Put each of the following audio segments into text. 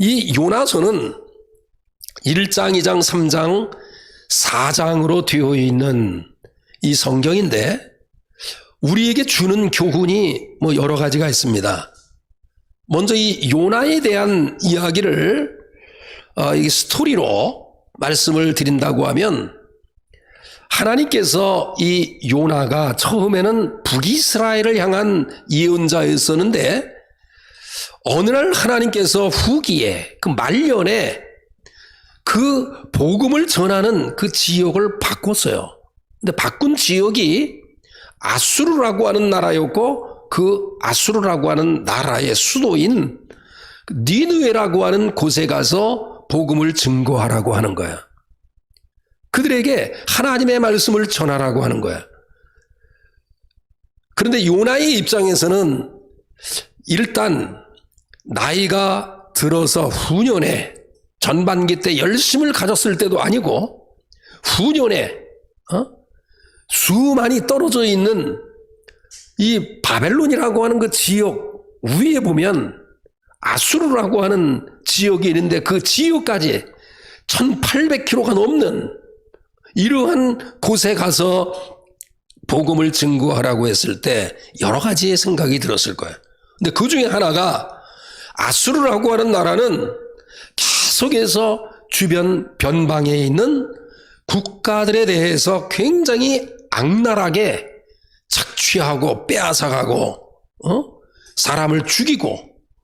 이 요나서는 1장, 2장, 3장, 4장으로 되어 있는 이 성경인데 우리에게 주는 교훈이 여러 가지가 있습니다. 먼저 이 요나에 대한 이야기를 이 스토리로 말씀을 드린다고 하면 하나님께서 이 요나가 처음에는 북이스라엘을 향한 예언자였었는데 어느 날 하나님께서 후기에 그 말년에 그 복음을 전하는 그 지역을 바꿨어요. 근데 바꾼 지역이 아수르라고 하는 나라였고 그 아수르라고 하는 나라의 수도인 니느웨라고 하는 곳에 가서 복음을 증거하라고 하는 거야. 그들에게 하나님의 말씀을 전하라고 하는 거야. 그런데 요나의 입장에서는 일단 나이가 들어서 후년에 전반기 때 열심을 가졌을 때도 아니고 후년에 수많이 떨어져 있는 이 바벨론이라고 하는 그 지역 위에 보면 아수르라고 하는 지역이 있는데 그 지역까지 1800km가 넘는 이러한 곳에 가서 복음을 증거하라고 했을 때 여러 가지의 생각이 들었을 거예요. 근데 그 중에 하나가 아수르라고 하는 나라는 계속해서 주변 변방에 있는 국가들에 대해서 굉장히 악랄하게 착취하고 빼앗아가고 사람을 죽이고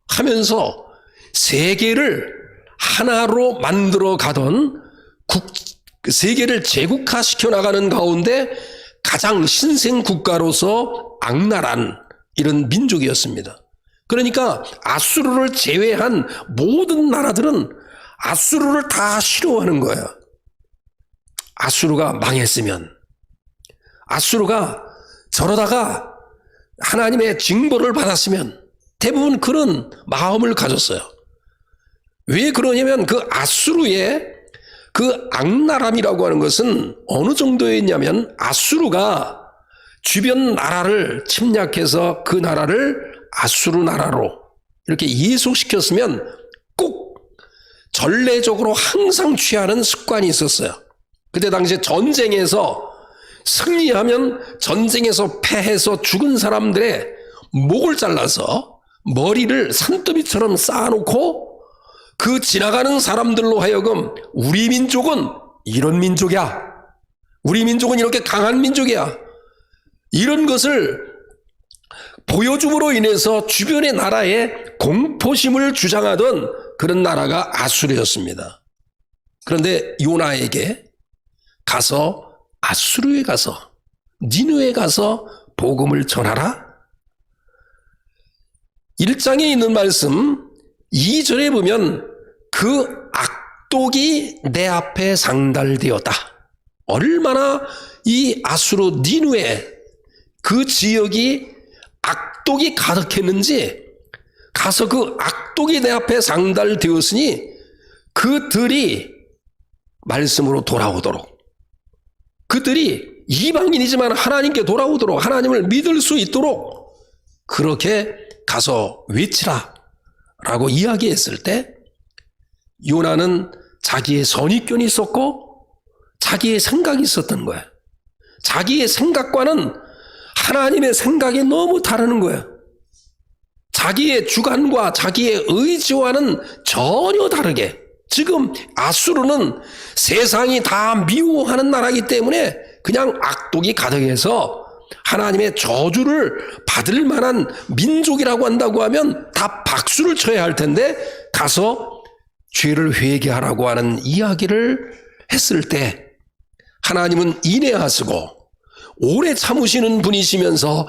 하면서 세계를 하나로 만들어 가던 세계를 제국화시켜 나가는 가운데 가장 신생 국가로서 악랄한 이런 민족이었습니다. 그러니까 아수르를 제외한 모든 나라들은 아수르를 다 싫어하는 거예요. 아수르가 망했으면, 아수르가 저러다가 하나님의 징벌을 받았으면 대부분 그런 마음을 가졌어요. 왜 그러냐면 그 아수르의 그 악랄함이라고 하는 것은 어느 정도였냐면 아수르가 주변 나라를 침략해서 그 나라를 아수르 나라로 이렇게 예속시켰으면 꼭 전례적으로 항상 취하는 습관이 있었어요. 그때 당시에 전쟁에서 승리하면 전쟁에서 패해서 죽은 사람들의 목을 잘라서 머리를 산더미처럼 쌓아놓고 그 지나가는 사람들로 하여금 우리 민족은 이런 민족이야. 우리 민족은 이렇게 강한 민족이야. 이런 것을 보여줌으로 인해서 주변의 나라에 공포심을 주장하던 그런 나라가 아수르였습니다. 그런데 요나에게 가서 아수르에 가서 니느웨에 가서 복음을 전하라. 1장에 있는 말씀 2절에 보면 그 악독이 내 앞에 상달되었다. 얼마나 이 아수르 니느웨 그 지역이 악독이 가득했는지 가서 그 악독이 내 앞에 상달되었으니 그들이 말씀으로 돌아오도록, 그들이 이방인이지만 하나님께 돌아오도록, 하나님을 믿을 수 있도록 그렇게 가서 외치라 라고 이야기했을 때 요나는 자기의 선입견이 있었고 자기의 생각이 있었던 거야. 자기의 생각과는 하나님의 생각이 너무 다르는 거예요. 자기의 주관과 자기의 의지와는 전혀 다르게, 지금 아수르는 세상이 다 미워하는 나라이기 때문에 그냥 악독이 가득해서 하나님의 저주를 받을 만한 민족이라고 한다고 하면 다 박수를 쳐야 할 텐데 가서 죄를 회개하라고 하는 이야기를 했을 때 하나님은 인내하시고 오래 참으시는 분이시면서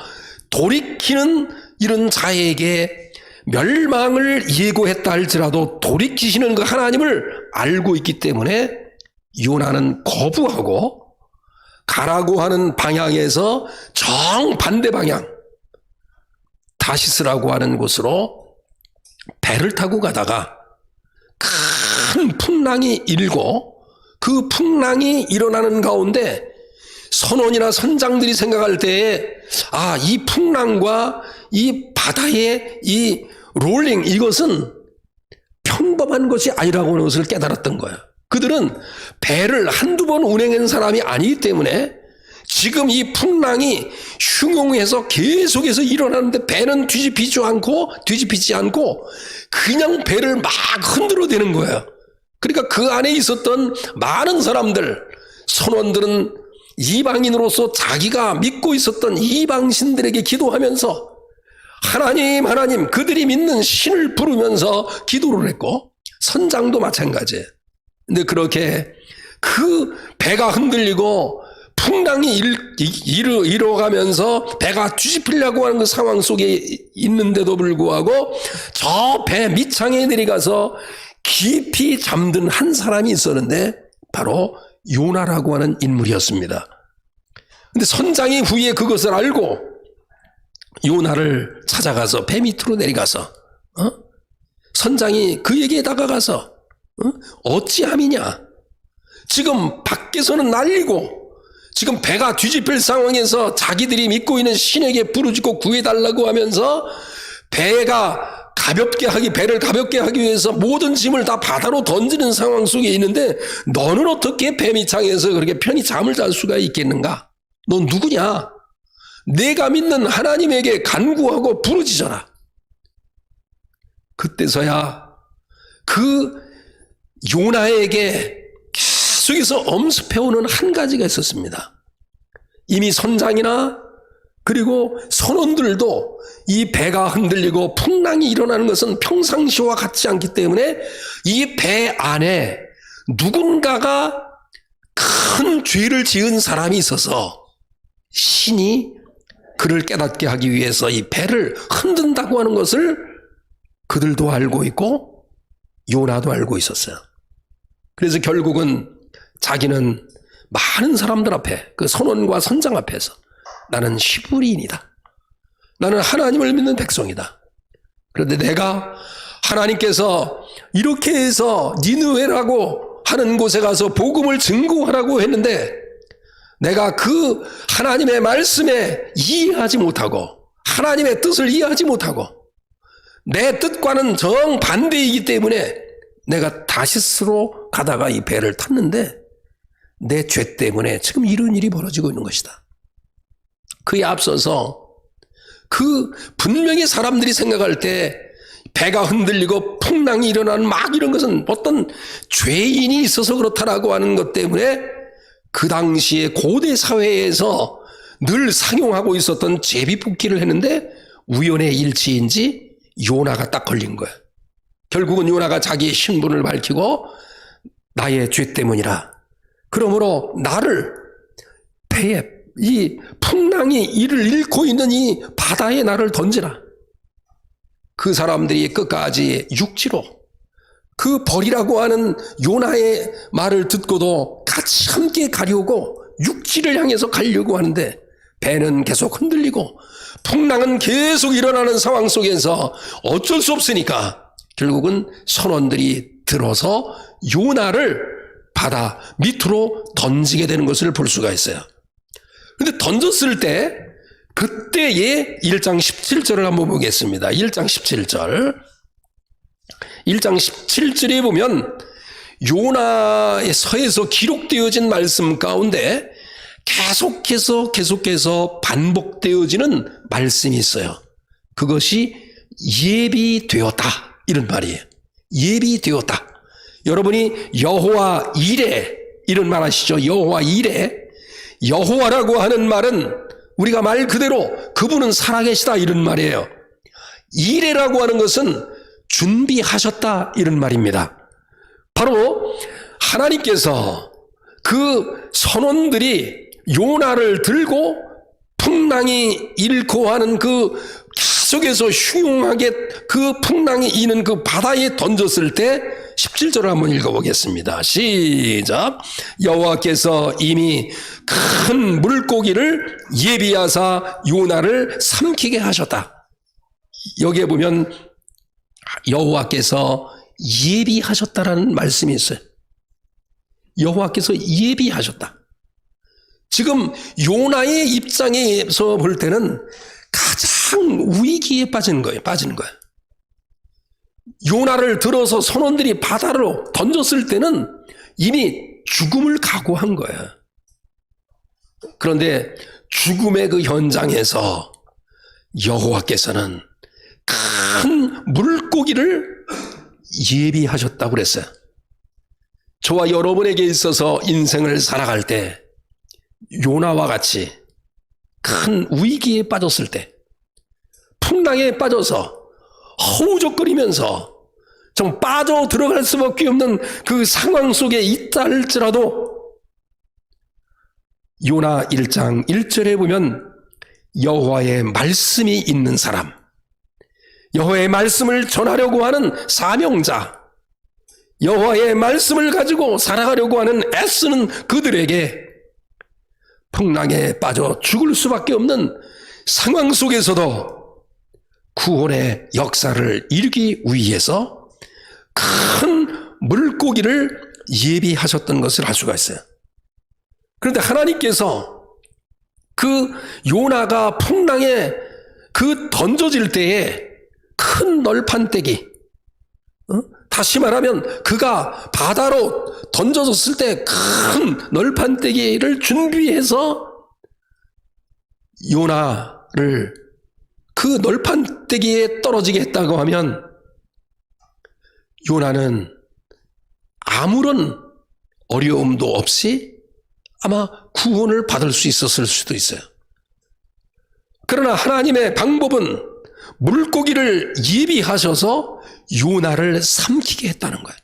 돌이키는 이런 자에게 멸망을 예고했다 할지라도 돌이키시는 그 하나님을 알고 있기 때문에 요나는 거부하고 가라고 하는 방향에서 정반대 방향 다시스라고 하는 곳으로 배를 타고 가다가 큰 풍랑이 일고 그 풍랑이 일어나는 가운데 선원이나 선장들이 생각할 때에 이 풍랑과 이 바다의 이 롤링, 이것은 평범한 것이 아니라고 하는 것을 깨달았던 거예요. 그들은 배를 한두 번 운행한 사람이 아니기 때문에 지금 이 풍랑이 흉용해서 계속해서 일어나는데 배는 뒤집히지 않고 그냥 배를 막 흔들어대는 거예요. 그러니까 그 안에 있었던 많은 사람들, 선원들은 이방인으로서 자기가 믿고 있었던 이방신들에게 기도하면서 하나님 그들이 믿는 신을 부르면서 기도를 했고, 선장도 마찬가지예요. 근데 그렇게 그 배가 흔들리고 풍랑이 일어가면서 배가 뒤집히려고 하는 그 상황 속에 있는데도 불구하고 저 배 밑창에 내려가서 깊이 잠든 한 사람이 있었는데 바로 요나라고 하는 인물이었습니다. 근데 선장이 후에 그것을 알고 요나를 찾아가서 배 밑으로 내려가서 선장이 그에게 다가가서 어찌함이냐, 지금 밖에서는 난리고 지금 배가 뒤집힐 상황에서 자기들이 믿고 있는 신에게 부르짖고 구해달라고 하면서 배를 가볍게 하기 위해서 모든 짐을 다 바다로 던지는 상황 속에 있는데 너는 어떻게 배 밑창에서 그렇게 편히 잠을 잘 수가 있겠는가? 넌 누구냐? 내가 믿는 하나님에게 간구하고 부르짖어라. 그때서야 그 요나에게 계속해서 엄습해오는 한 가지가 있었습니다. 이미 선장이나 그리고 선원들도 이 배가 흔들리고 풍랑이 일어나는 것은 평상시와 같지 않기 때문에 이 배 안에 누군가가 큰 죄를 지은 사람이 있어서 신이 그를 깨닫게 하기 위해서 이 배를 흔든다고 하는 것을 그들도 알고 있고 요나도 알고 있었어요. 그래서 결국은 자기는 많은 사람들 앞에, 그 선원과 선장 앞에서 나는 히브리인이다, 나는 하나님을 믿는 백성이다, 그런데 내가 하나님께서 이렇게 해서 니느웨라고 하는 곳에 가서 복음을 증거하라고 했는데 내가 그 하나님의 말씀에 이해하지 못하고 하나님의 뜻을 이해하지 못하고 내 뜻과는 정반대이기 때문에 내가 다시스로 가다가 이 배를 탔는데 내 죄 때문에 지금 이런 일이 벌어지고 있는 것이다. 그에 앞서서 그 분명히 사람들이 생각할 때 배가 흔들리고 풍랑이 일어나는 막 이런 것은 어떤 죄인이 있어서 그렇다라고 하는 것 때문에 그 당시에 고대 사회에서 늘 상용하고 있었던 제비뽑기를 했는데 우연의 일치인지 요나가 딱 걸린 거야. 결국은 요나가 자기의 신분을 밝히고 나의 죄 때문이라, 그러므로 나를 배에, 이 풍랑이 이를 잃고 있는 이 바다에 나를 던지라. 그 사람들이 끝까지 육지로 그 벌이라고 하는 요나의 말을 듣고도 같이 함께 가려고 육지를 향해서 가려고 하는데 배는 계속 흔들리고 풍랑은 계속 일어나는 상황 속에서 어쩔 수 없으니까 결국은 선원들이 들어서 요나를 바다 밑으로 던지게 되는 것을 볼 수가 있어요. 그런데 던졌을 때 그때의 1장 17절을 한번 보겠습니다. 1장 17절. 1장 17절에 보면 요나의 서에서 기록되어진 말씀 가운데 계속해서 반복되어지는 말씀이 있어요. 그것이 예비되었다, 이런 말이에요. 예비되었다. 여러분이 여호와 이레 이런 말 아시죠? 여호와 이레. 여호와라고 하는 말은 우리가 말 그대로 그분은 살아계시다 이런 말이에요. 이레라고 하는 것은 준비하셨다 이런 말입니다. 바로 하나님께서 그 선원들이 요나를 들고 풍랑이 잃고 하는 그 계속해서 흉흉하게 그 풍랑이 이는 그 바다에 던졌을 때 17절을 한번 읽어보겠습니다. 시작. 여호와께서 이미 큰 물고기를 예비하사 요나를 삼키게 하셨다. 여기에 보면 여호와께서 예비하셨다라는 말씀이 있어요. 여호와께서 예비하셨다. 지금 요나의 입장에서 볼 때는 가장 위기에 빠지는 거예요. 요나를 들어서 선원들이 바다로 던졌을 때는 이미 죽음을 각오한 거야. 그런데 죽음의 그 현장에서 여호와께서는 큰 물고기를 예비하셨다고 그랬어요. 저와 여러분에게 있어서 인생을 살아갈 때 요나와 같이 큰 위기에 빠졌을 때, 풍랑에 빠져서 허우적거리면서 좀 빠져 들어갈 수밖에 없는 그 상황 속에 있다 할지라도 요나 1장 1절에 보면 여호와의 말씀이 있는 사람, 여호와의 말씀을 전하려고 하는 사명자, 여호와의 말씀을 가지고 살아가려고 하는 애쓰는 그들에게 풍랑에 빠져 죽을 수밖에 없는 상황 속에서도 구원의 역사를 이루기 위해서 큰 물고기를 예비하셨던 것을 알 수가 있어요. 그런데 하나님께서 그 요나가 풍랑에 그 던져질 때에 큰 널판떼기, 다시 말하면 그가 바다로 던져졌을 때 큰 널판떼기를 준비해서 요나를 그 널판떼기에 떨어지게 했다고 하면 요나는 아무런 어려움도 없이 아마 구원을 받을 수 있었을 수도 있어요. 그러나 하나님의 방법은 물고기를 예비하셔서 요나를 삼키게 했다는 거예요.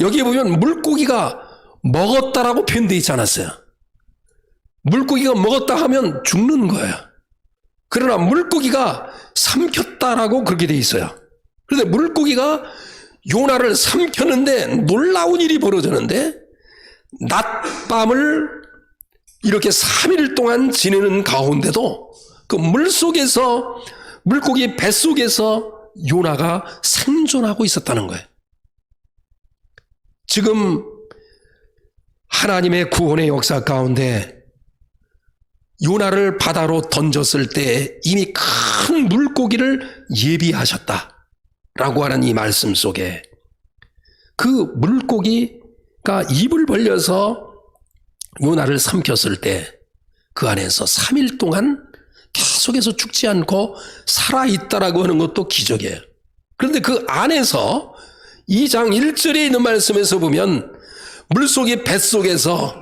여기에 보면 물고기가 먹었다라고 표현되어 있지 않았어요. 물고기가 먹었다 하면 죽는 거예요. 그러나 물고기가 삼켰다라고 그렇게 되어 있어요. 그런데 물고기가 요나를 삼켰는데 놀라운 일이 벌어졌는데 낮밤을 이렇게 3일 동안 지내는 가운데도 그 물속에서 물고기 뱃속에서 요나가 생존하고 있었다는 거예요. 지금 하나님의 구원의 역사 가운데 요나를 바다로 던졌을 때 이미 큰 물고기를 예비하셨다라고 하는 이 말씀 속에 그 물고기가 입을 벌려서 요나를 삼켰을 때 그 안에서 3일 동안 계속해서 죽지 않고 살아있다라고 하는 것도 기적이에요. 그런데 그 안에서 2장 1절에 있는 말씀에서 보면 물속의 뱃속에서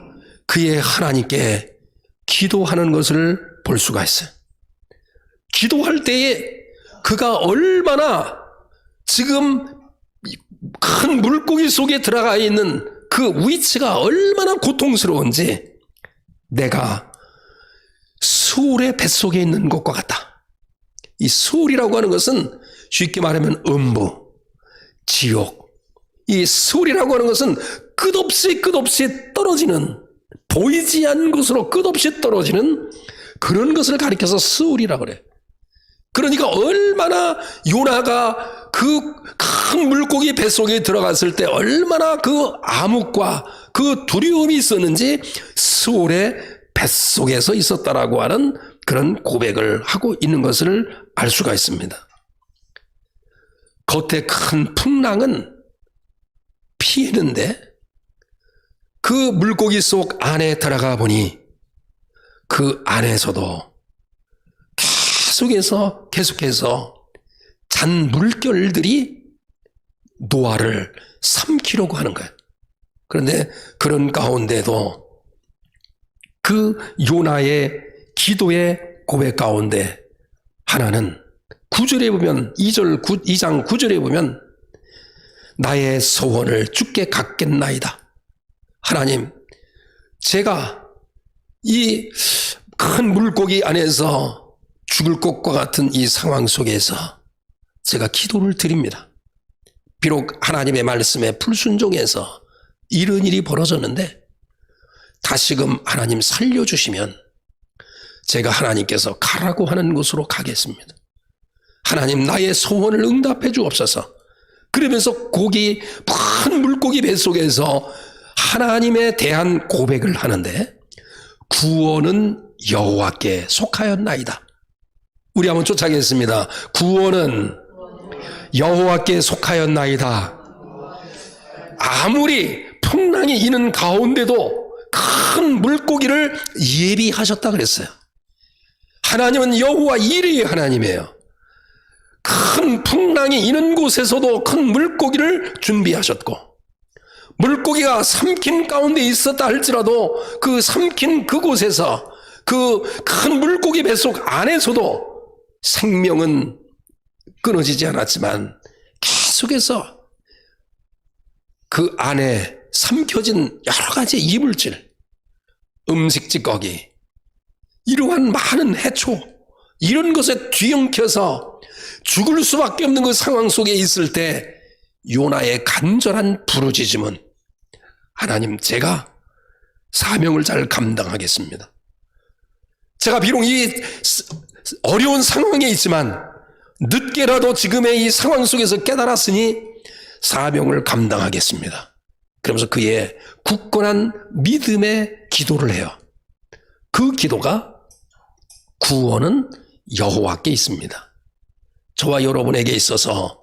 그의 하나님께 기도하는 것을 볼 수가 있어요. 기도할 때에 그가 얼마나 지금 큰 물고기 속에 들어가 있는 그 위치가 얼마나 고통스러운지 내가 수울의 뱃속에 있는 것과 같다. 이 수울이라고 하는 것은 쉽게 말하면 음부, 지옥. 이 수울이라고 하는 것은 끝없이 떨어지는, 보이지 않는 곳으로 끝없이 떨어지는 그런 것을 가리켜서 수울이라고 그래요. 그러니까 얼마나 요나가 그 큰 물고기 뱃속에 들어갔을 때 얼마나 그 암흑과 그 두려움이 있었는지 수울의 뱃속에서 있었다라고 하는 그런 고백을 하고 있는 것을 알 수가 있습니다. 겉에 큰 풍랑은 피했는데 그 물고기 속 안에 들어가 보니 그 안에서도 계속해서 잔 물결들이 노아를 삼키려고 하는 거예요. 그런데 그런 가운데도 그 요나의 기도의 고백 가운데 하나는 9절에 보면 2장 9절에 보면 나의 소원을 주께 갖겠나이다. 하나님, 제가 이 큰 물고기 안에서 죽을 것과 같은 이 상황 속에서 제가 기도를 드립니다. 비록 하나님의 말씀에 불순종해서 이런 일이 벌어졌는데 다시금 하나님 살려주시면 제가 하나님께서 가라고 하는 곳으로 가겠습니다. 하나님, 나의 소원을 응답해 주옵소서. 그러면서 큰 물고기 뱃속에서 하나님에 대한 고백을 하는데 구원은 여호와께 속하였나이다. 우리 한번 쫓아가겠습니다. 구원은 여호와께 속하였나이다. 아무리 풍랑이 있는 가운데도 큰 물고기를 예비하셨다 그랬어요. 하나님은 여호와 이레의 하나님이에요. 큰 풍랑이 있는 곳에서도 큰 물고기를 준비하셨고, 물고기가 삼킨 가운데 있었다 할지라도 그 삼킨 그곳에서 그 큰 물고기 뱃속 안에서도 생명은 끊어지지 않았지만 계속해서 그 안에 삼켜진 여러 가지 이물질, 음식 찌꺼기, 이러한 많은 해초, 이런 것에 뒤엉켜서 죽을 수밖에 없는 그 상황 속에 있을 때 요나의 간절한 부르짖음은, 하나님, 제가 사명을 잘 감당하겠습니다. 제가 비록 이 어려운 상황에 있지만 늦게라도 지금의 이 상황 속에서 깨달았으니 사명을 감당하겠습니다. 그러면서 그의 굳건한 믿음의 기도를 해요. 그 기도가 구원은 여호와께 있습니다. 저와 여러분에게 있어서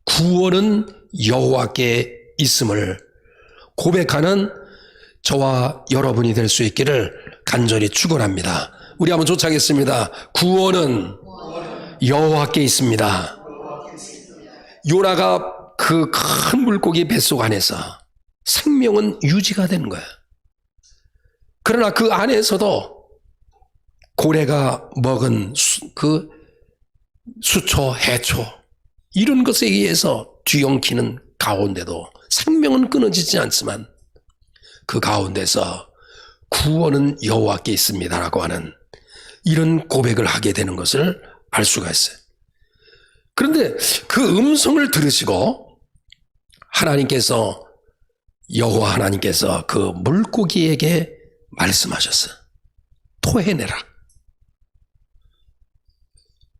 구원은 여호와께 있음을 고백하는 저와 여러분이 될 수 있기를 간절히 축원합니다. 우리 한번 조창하겠습니다. 구원은 여호와께 있습니다. 요나가 그 큰 물고기 뱃속 안에서 생명은 유지가 되는 거야. 그러나 그 안에서도 고래가 먹은 그 수초, 해초, 이런 것에 의해서 뒤엉키는 가운데도 생명은 끊어지지 않지만 그 가운데서 구원은 여호와께 있습니다라고 하는 이런 고백을 하게 되는 것을 알 수가 있어요. 그런데 그 음성을 들으시고 하나님께서, 여호와 하나님께서 그 물고기에게 말씀하셨어요. 토해내라.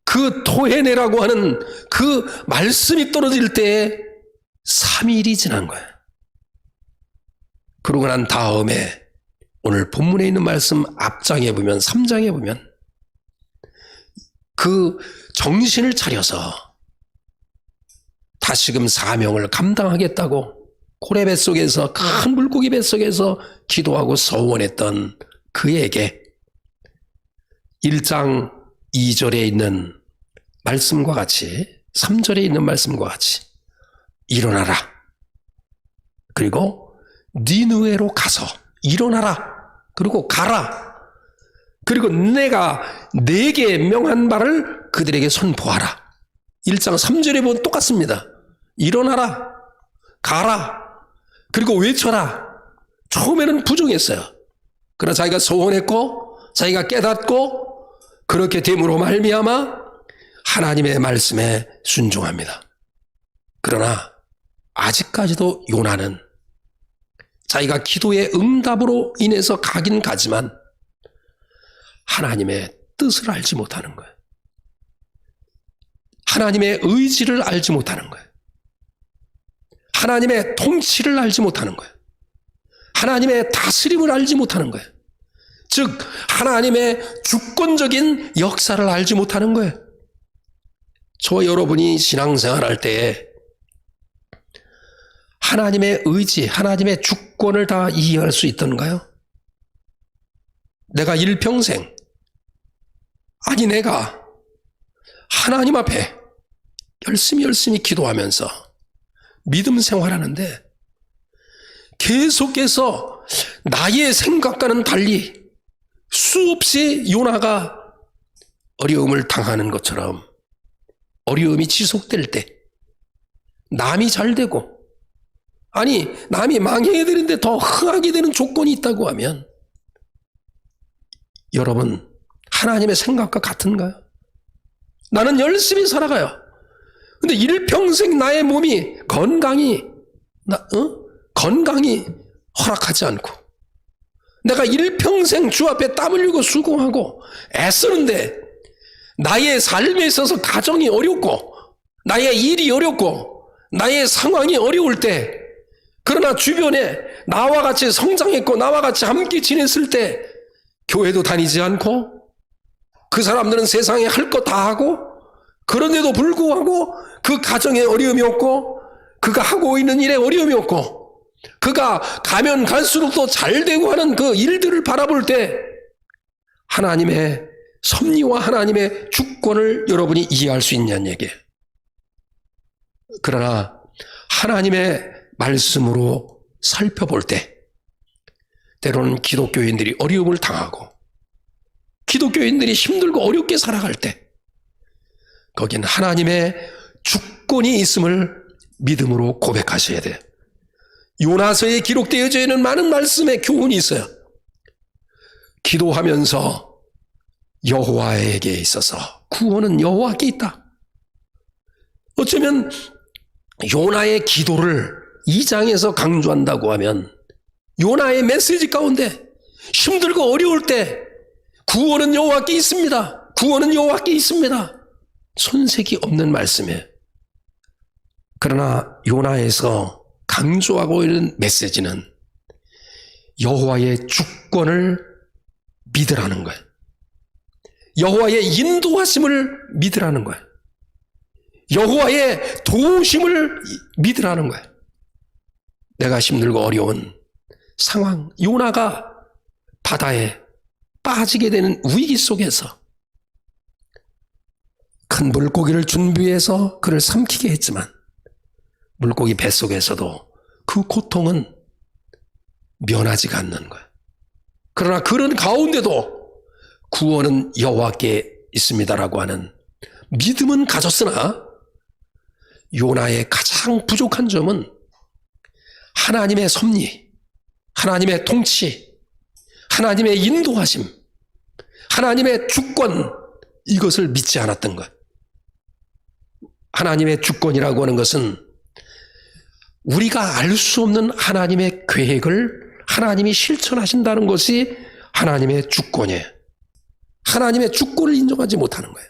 그 토해내라고 하는 그 말씀이 떨어질 때에 3일이 지난 거예요. 그러고 난 다음에 오늘 본문에 있는 말씀 앞장에 보면, 3장에 보면 그 정신을 차려서 다시금 사명을 감당하겠다고 고래 뱃속에서, 큰 물고기 뱃속에서 기도하고 서원했던 그에게 1장 2절에 있는 말씀과 같이, 3절에 있는 말씀과 같이 일어나라. 그리고 니느웨로 가서 일어나라. 그리고 가라. 그리고 내가 네게 명한 바를 그들에게 선포하라. 1장 3절에 보면 똑같습니다. 일어나라. 가라. 그리고 외쳐라. 처음에는 부정했어요. 그러나 자기가 소원했고 자기가 깨닫고 그렇게 됨으로 말미암아 하나님의 말씀에 순종합니다. 그러나 아직까지도 요나는 자기가 기도의 응답으로 인해서 가긴 가지만 하나님의 뜻을 알지 못하는 거예요. 하나님의 의지를 알지 못하는 거예요. 하나님의 통치를 알지 못하는 거예요. 하나님의 다스림을 알지 못하는 거예요. 즉 하나님의 주권적인 역사를 알지 못하는 거예요. 저와 여러분이 신앙생활할 때에 하나님의 의지, 하나님의 주권을 다 이해할 수 있던가요? 내가 일평생, 아니 내가 하나님 앞에 열심히 기도하면서 믿음 생활하는데 계속해서 나의 생각과는 달리 수없이 요나가 어려움을 당하는 것처럼 어려움이 지속될 때 남이 잘 되고, 아니 남이 망해야 되는데 더 흥하게 되는 조건이 있다고 하면 여러분 하나님의 생각과 같은가요? 나는 열심히 살아가요. 근데 일평생 나의 몸이 건강이 허락하지 않고 내가 일평생 주 앞에 땀 흘리고 수고하고 애쓰는데 나의 삶에 있어서 가정이 어렵고 나의 일이 어렵고 나의 상황이 어려울 때, 그러나 주변에 나와 같이 성장했고 나와 같이 함께 지냈을 때 교회도 다니지 않고 그 사람들은 세상에 할 것 다 하고, 그런데도 불구하고 그 가정에 어려움이 없고 그가 하고 있는 일에 어려움이 없고 그가 가면 갈수록 더 잘되고 하는 그 일들을 바라볼 때 하나님의 섭리와 하나님의 주권을 여러분이 이해할 수 있냐는 얘기예요. 그러나 하나님의 말씀으로 살펴볼 때 때로는 기독교인들이 어려움을 당하고 기독교인들이 힘들고 어렵게 살아갈 때 거긴 하나님의 주권이 있음을 믿음으로 고백하셔야 돼요. 요나서에 기록되어져 있는 많은 말씀의 교훈이 있어요. 기도하면서 여호와에게 있어서 구원은 여호와께 있다. 어쩌면 요나의 기도를 2장에서 강조한다고 하면 요나의 메시지 가운데 힘들고 어려울 때 구원은 여호와께 있습니다. 구원은 여호와께 있습니다. 손색이 없는 말씀이에요. 그러나 요나에서 강조하고 있는 메시지는 여호와의 주권을 믿으라는 거예요. 여호와의 인도하심을 믿으라는 거예요. 여호와의 도우심을 믿으라는 거예요. 내가 힘들고 어려운 상황, 요나가 바다에 빠지게 되는 위기 속에서 큰 물고기를 준비해서 그를 삼키게 했지만 물고기 뱃속에서도 그 고통은 면하지가 않는 거예요. 그러나 그런 가운데도 구원은 여호와께 있습니다라고 하는 믿음은 가졌으나 요나의 가장 부족한 점은 하나님의 섭리, 하나님의 통치, 하나님의 인도하심, 하나님의 주권, 이것을 믿지 않았던 것. 하나님의 주권이라고 하는 것은 우리가 알 수 없는 하나님의 계획을 하나님이 실천하신다는 것이 하나님의 주권이에요. 하나님의 주권을 인정하지 못하는 거예요.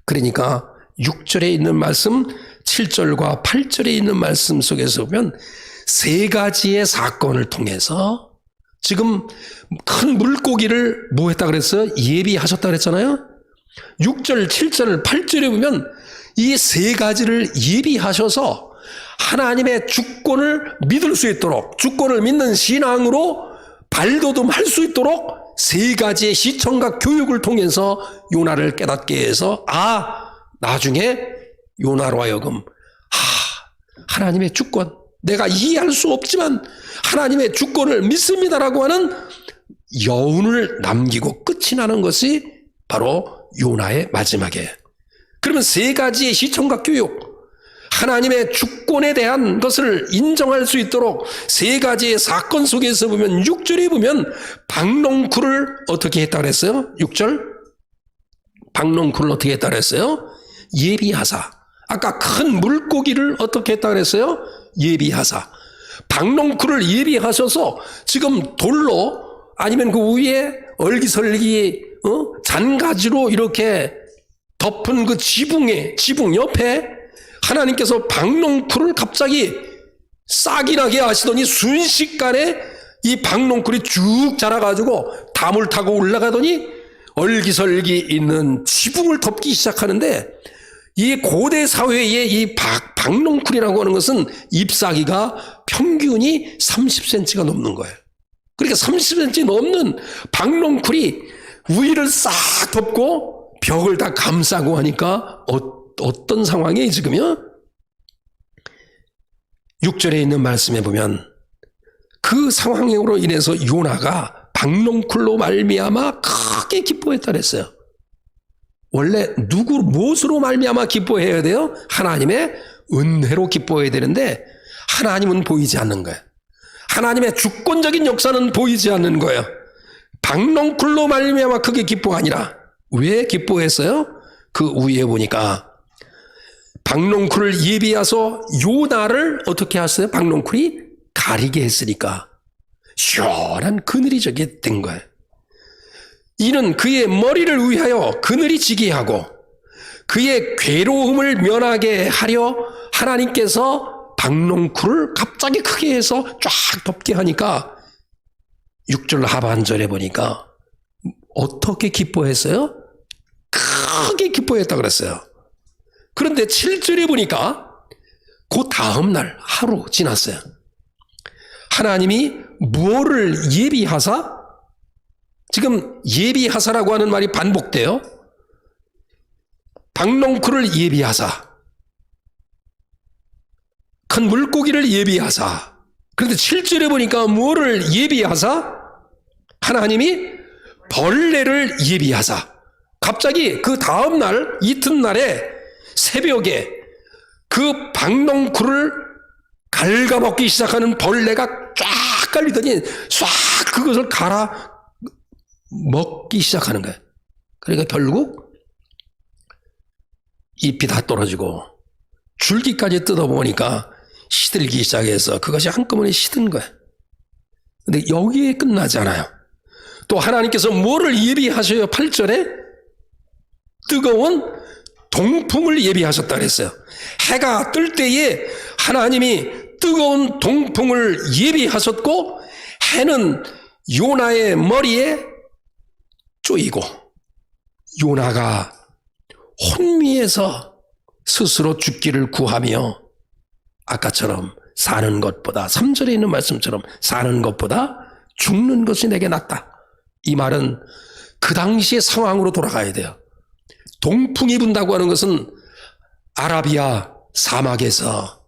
그러니까 6절에 있는 말씀, 7절과 8절에 있는 말씀 속에서 보면 세 가지의 사건을 통해서 지금 큰 물고기를 뭐 했다 그랬어요? 예비하셨다 그랬잖아요. 6절, 7절, 8절에 보면 이 세 가지를 예비하셔서 하나님의 주권을 믿을 수 있도록 주권을 믿는 신앙으로 발돋움할 수 있도록 세 가지의 시청각 교육을 통해서 요나를 깨닫게 해서 나중에 요나로 하여금 하나님의 주권, 내가 이해할 수 없지만 하나님의 주권을 믿습니다라고 하는 여운을 남기고 끝이 나는 것이 바로 요나의 마지막이에요. 그러면 세 가지의 시청각 교육, 하나님의 주권에 대한 것을 인정할 수 있도록 세 가지의 사건 속에서 보면 6절에 보면 박농쿨을 어떻게 했다 그랬어요? 6절 박농쿨을 어떻게 했다 그랬어요? 예비하사. 아까 큰 물고기를 어떻게 했다 그랬어요? 예비하사. 박농쿨을 예비하셔서 지금 돌로 아니면 그 위에 얼기설기 잔가지로 이렇게 덮은 그 지붕 옆에 하나님께서 박농쿨을 갑자기 싹이 나게 하시더니 순식간에 이 박농쿨이 쭉 자라가지고 담을 타고 올라가더니 얼기설기 있는 지붕을 덮기 시작하는데 이 고대 사회의 이 박농쿨이라고 하는 것은 잎사귀가 평균이 30cm가 넘는 거예요. 그러니까 30cm 넘는 박농쿨이 위를 싹 덮고 벽을 다 감싸고 하니까 어떤 상황이에요 지금요? 6절에 있는 말씀에 보면 그 상황으로 인해서 요나가 박농쿨로 말미암아 크게 기뻐했다 그랬어요. 원래 무엇으로 말미암아 기뻐해야 돼요? 하나님의 은혜로 기뻐해야 되는데 하나님은 보이지 않는 거예요. 하나님의 주권적인 역사는 보이지 않는 거예요. 박농쿨로 말미암아 크게 기뻐가 아니라 왜 기뻐했어요? 그 위에 보니까 박농쿨을 예비해서 요나를 어떻게 하셨어요? 박농쿨이 가리게 했으니까 시원한 그늘이 저게 된 거예요. 이는 그의 머리를 위하여 그늘이 지게 하고 그의 괴로움을 면하게 하려 하나님께서 박농쿨을 갑자기 크게 해서 쫙 덮게 하니까 6절 하반절에 보니까 어떻게 기뻐했어요? 크게 기뻐했다 그랬어요. 그런데 7절에 보니까 그 다음날 하루 지났어요. 하나님이 무엇을 예비하사? 지금 예비하사라고 하는 말이 반복돼요. 박농쿨을 예비하사, 큰 물고기를 예비하사. 그런데 7절에 보니까 무엇을 예비하사? 하나님이 벌레를 예비하사. 갑자기 그 다음날 이튿날에 새벽에 그 박농쿨을 갉아먹기 시작하는 벌레가 쫙 깔리더니 싹 그것을 갈아 먹기 시작하는 거예요. 그러니까 결국 잎이 다 떨어지고 줄기까지 뜯어보니까 시들기 시작해서 그것이 한꺼번에 시든 거예요. 근데 여기에 끝나지 않아요. 또 하나님께서 뭐를 예비하셔요? 8절에 뜨거운 동풍을 예비하셨다 그랬어요. 해가 뜰 때에 하나님이 뜨거운 동풍을 예비하셨고, 해는 요나의 머리에 쪼이고 요나가 혼미해서 스스로 죽기를 구하며 아까처럼 사는 것보다, 3절에 있는 말씀처럼 사는 것보다 죽는 것이 내게 낫다. 이 말은 그 당시의 상황으로 돌아가야 돼요. 동풍이 분다고 하는 것은 아라비아 사막에서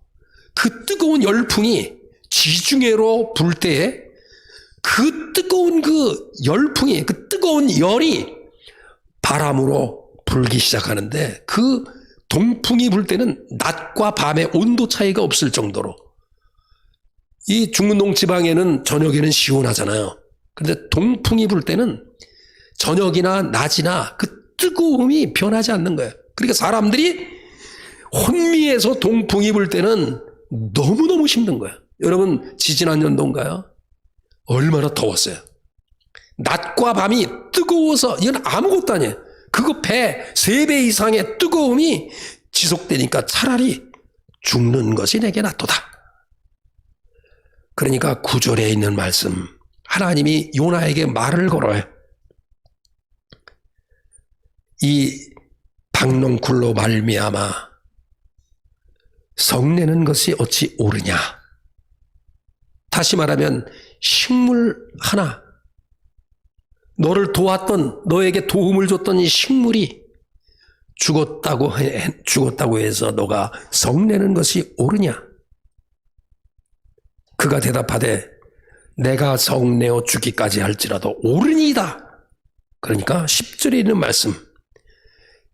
그 뜨거운 열풍이 지중해로 불 때에 그 뜨거운 그 열풍이, 그 뜨거운 열이 바람으로 불기 시작하는데, 그 동풍이 불 때는 낮과 밤의 온도 차이가 없을 정도로, 이 중문동 지방에는 저녁에는 시원하잖아요. 그런데 동풍이 불 때는 저녁이나 낮이나 그 뜨거움이 변하지 않는 거예요. 그러니까 사람들이 혼미해서 동풍이 불 때는 너무너무 힘든 거예요. 여러분, 지지난 연도인가요? 얼마나 더웠어요. 낮과 밤이 뜨거워서, 이건 아무것도 아니에요. 그거 3배 이상의 뜨거움이 지속되니까 차라리 죽는 것이 내게 낫도다. 그러니까 9절에 있는 말씀, 하나님이 요나에게 말을 걸어요. 이 박농쿨로 말미암아 성내는 것이 어찌 옳으냐. 다시 말하면 식물 하나, 너를 도왔던, 너에게 도움을 줬던 이 식물이 죽었다고 해서 너가 성내는 것이 옳으냐. 그가 대답하되 내가 성내어 죽기까지 할지라도 옳으니이다. 그러니까 10절에 있는 말씀,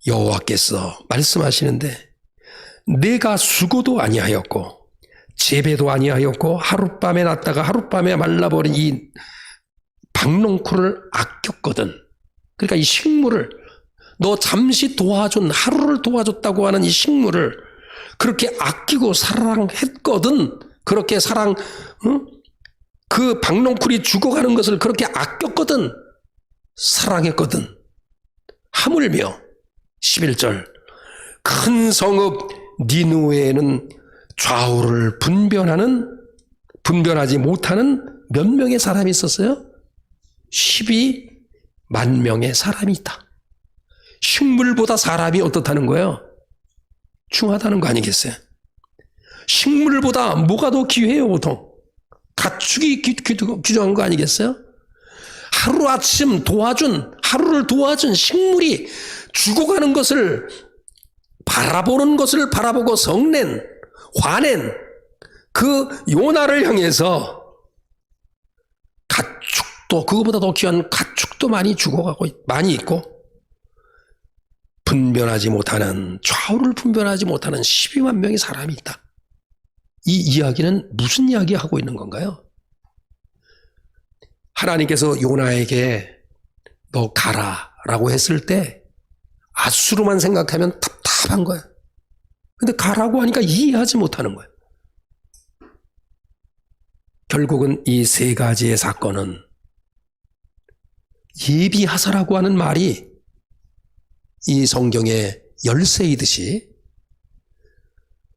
여호와께서 말씀하시는데 내가 수고도 아니하였고 재배도 아니하였고 하룻밤에 났다가 하룻밤에 말라버린 이 박농쿨을 아꼈거든. 그러니까 이 식물을, 너 잠시 도와준, 하루를 도와줬다고 하는 이 식물을 그렇게 아끼고 사랑했거든. 그렇게 그 박농쿨이 죽어가는 것을 그렇게 아꼈거든. 사랑했거든. 하물며 11절, 큰 성읍 니느웨에는 좌우를 분별하지 못하는 몇 명의 사람이 있었어요? 12만 명의 사람이 있다. 식물보다 사람이 어떻다는 거예요? 중하다는 거 아니겠어요? 식물보다 뭐가 더 귀해요, 보통? 가축이 귀중한 거 아니겠어요? 하루를 도와준 식물이 죽어가는 것을 바라보고 화낸 그 요나를 향해서 가축도, 그거보다 더 귀한 가축도 많이 죽어가고 많이 있고, 좌우를 분별하지 못하는 12만 명의 사람이 있다. 이 이야기는 무슨 이야기 하고 있는 건가요? 하나님께서 요나에게 너 가라 라고 했을 때 아수로만 생각하면 답답한 거예요. 근데 가라고 하니까 이해하지 못하는 거예요. 결국은 이 3가지의 사건은 예비하사라고 하는 말이 이 성경의 열쇠이듯이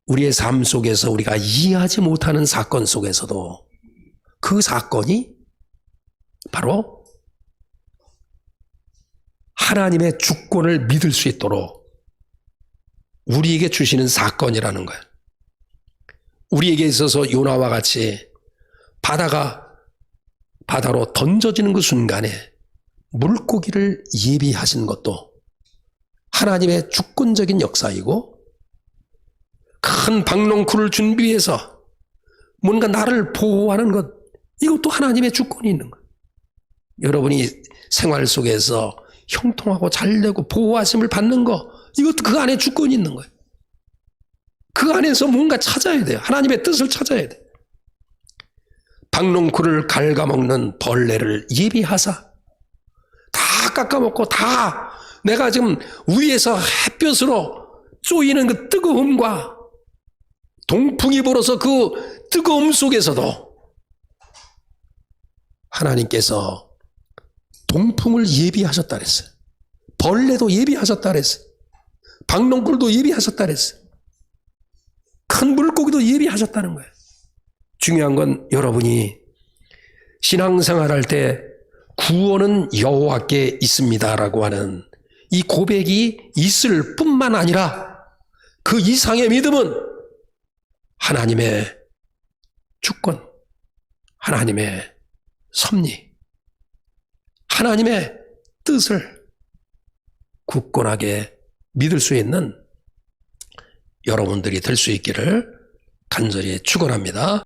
우리의 삶 속에서 우리가 이해하지 못하는 사건 속에서도 그 사건이 바로 하나님의 주권을 믿을 수 있도록 우리에게 주시는 사건이라는 거예요. 우리에게 있어서 요나와 같이 바다로 던져지는 그 순간에 물고기를 예비하신 것도 하나님의 주권적인 역사이고, 큰 박농쿨을 준비해서 뭔가 나를 보호하는 것, 이것도 하나님의 주권이 있는 거예요. 여러분이 생활 속에서 형통하고 잘되고 보호하심을 받는 거, 이것도 그 안에 주권이 있는 거예요. 그 안에서 뭔가 찾아야 돼요. 하나님의 뜻을 찾아야 돼요. 박농쿨을 갉아먹는 벌레를 예비하사 다 깎아먹고, 다 내가 지금 위에서 햇볕으로 쏘이는 그 뜨거움과 동풍이 불어서 그 뜨거움 속에서도 하나님께서 동풍을 예비하셨다 그랬어요. 벌레도 예비하셨다 그랬어요. 박농쿨도 예비하셨다 그랬어요. 큰 물고기도 예비하셨다는 거예요. 중요한 건 여러분이 신앙생활할 때 구원은 여호와께 있습니다라고 하는 이 고백이 있을 뿐만 아니라 그 이상의 믿음은 하나님의 주권, 하나님의 섭리, 하나님의 뜻을 굳건하게 믿을 수 있는 여러분들이 될 수 있기를 간절히 축원합니다.